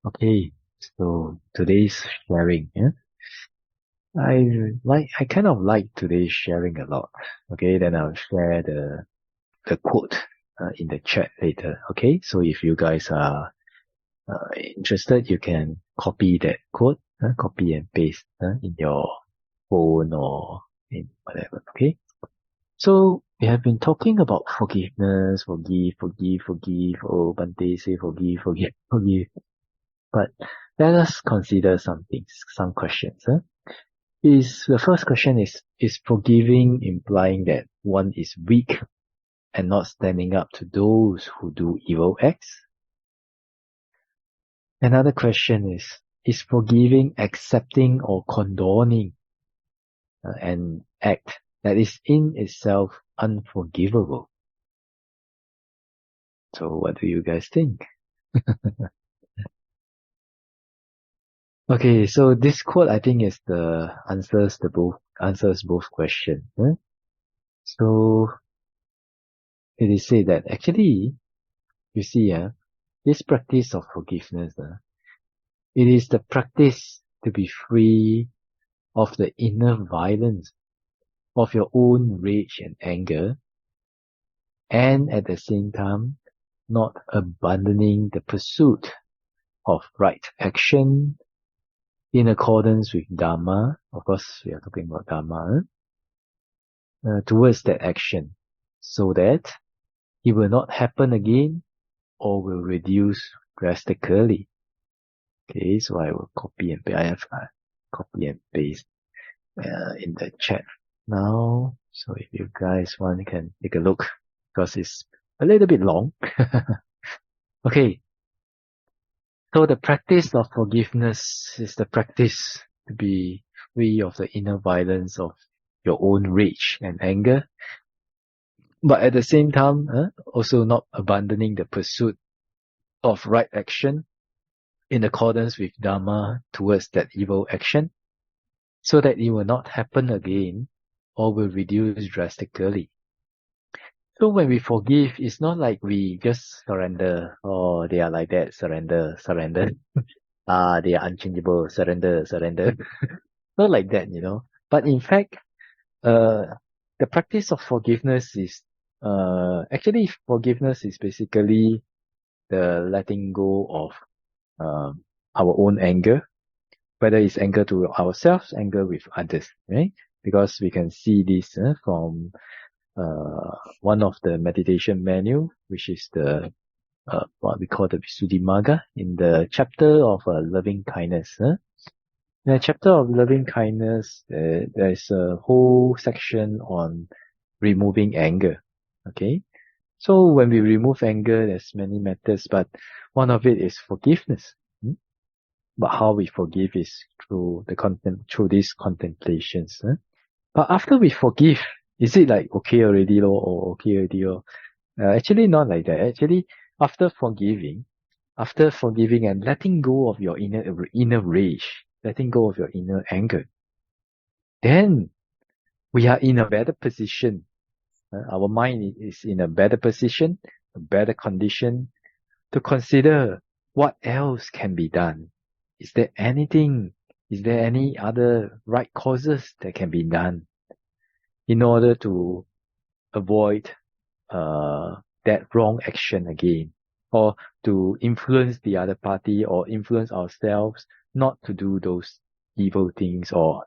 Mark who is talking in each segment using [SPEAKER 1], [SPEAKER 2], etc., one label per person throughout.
[SPEAKER 1] Okay, so today's sharing, yeah? I kind of like today's sharing a lot. Okay, then I'll share the quote in the chat later. Okay, so if you guys are interested, you can copy that quote, copy and paste in your phone or in whatever. Okay, so we have been talking about forgiveness, forgive. Oh, Bhante say forgive, forgive. But let us consider some things, some questions. The first question is forgiving implying that one is weak and not standing up to those who do evil acts? Another question is forgiving accepting or condoning an act that is in itself unforgivable? So what do you guys think? Okay, so this quote I think is the answers both questions. So it is said that actually, you see, this practice of forgiveness, it is the practice to be free of the inner violence of your own rage and anger, and at the same time, not abandoning the pursuit of right action in accordance with Dhamma. Of course, we are talking about Dhamma, towards that action, so that it will not happen again or will reduce drastically. Okay, so I will copy and paste. I have copy and paste in the chat now. So if you guys want, you can take a look because it's a little bit long. Okay, so the practice of forgiveness is the practice to be free of the inner violence of your own rage and anger, but at the same time, also not abandoning the pursuit of right action in accordance with Dhamma towards that evil action, so that it will not happen again or will reduce drastically. So when we forgive, it's not like we just surrender. Oh, they are like that, surrender. They are unchangeable, surrender. Not like that, But in fact, the practice of forgiveness is, actually forgiveness is basically the letting go of our own anger, whether it's anger to ourselves, anger with others, right? Because we can see this from one of the meditation manual, which is the what we call the Visuddhimagga, in the chapter of loving kindness. In the chapter of loving kindness, there's a whole section on removing anger. Okay, so when we remove anger, there's many methods, but one of it is forgiveness. But how we forgive is through these contemplations. But after we forgive, is it like okay already or okay already actually not like that. Actually, after forgiving and letting go of your inner rage, letting go of your inner anger, then we are in a better position. Our mind is in a better position, a better condition to consider what else can be done. Is there any other right causes that can be done in order to avoid that wrong action again, or to influence the other party or influence ourselves not to do those evil things or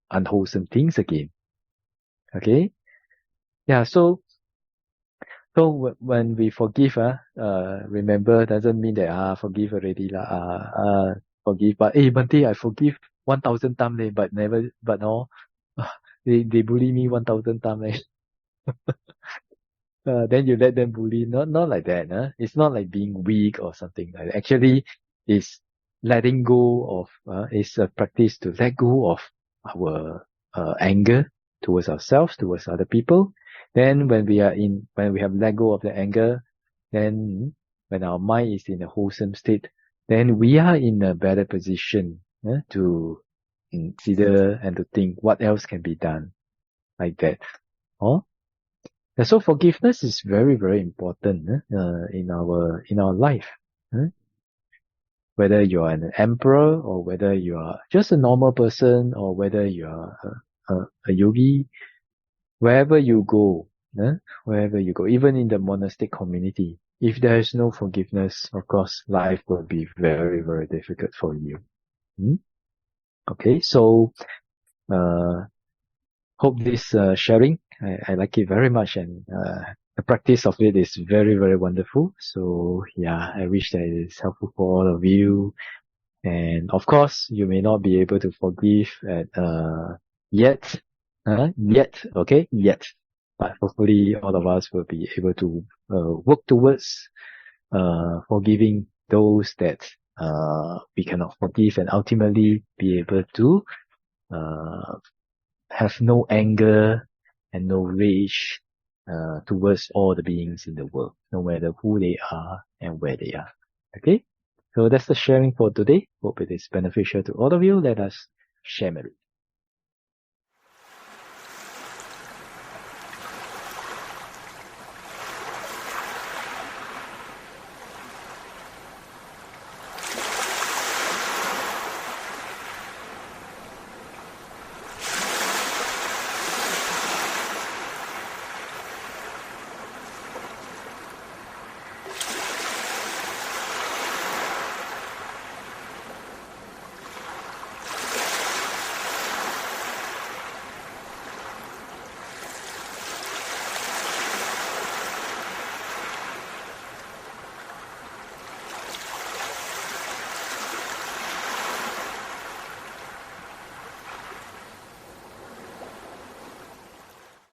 [SPEAKER 1] unwholesome things again. Okay? Yeah, so when we forgive, remember, doesn't mean that forgive already forgive, but hey Bhante, I forgive 1,000 times but no, they bully me 1,000 times. Then you let them bully. Not like that. It's not like being weak or something like that. Actually, it's letting go of, it's a practice to let go of our anger towards ourselves, towards other people. Then when we have let go of the anger, then when our mind is in a wholesome state, then we are in a better position to consider and to think what else can be done like that. Oh? And so forgiveness is very, very important in our life. whether you are an emperor or whether you are just a normal person or whether you are a yogi, wherever you go, wherever you go, even in the monastic community, if there is no forgiveness, of course, life will be very, very difficult for you. Okay, so hope this sharing, I like it very much, and the practice of it is very, very wonderful. So yeah, I wish that it is helpful for all of you. And of course, you may not be able to forgive at yet, okay, yet. But hopefully, all of us will be able to work towards forgiving those that we cannot forgive, and ultimately be able to have no anger and no rage towards all the beings in the world, no matter who they are and where they are. Okay? So that's the sharing for today. Hope it is beneficial to all of you. Let us share merit.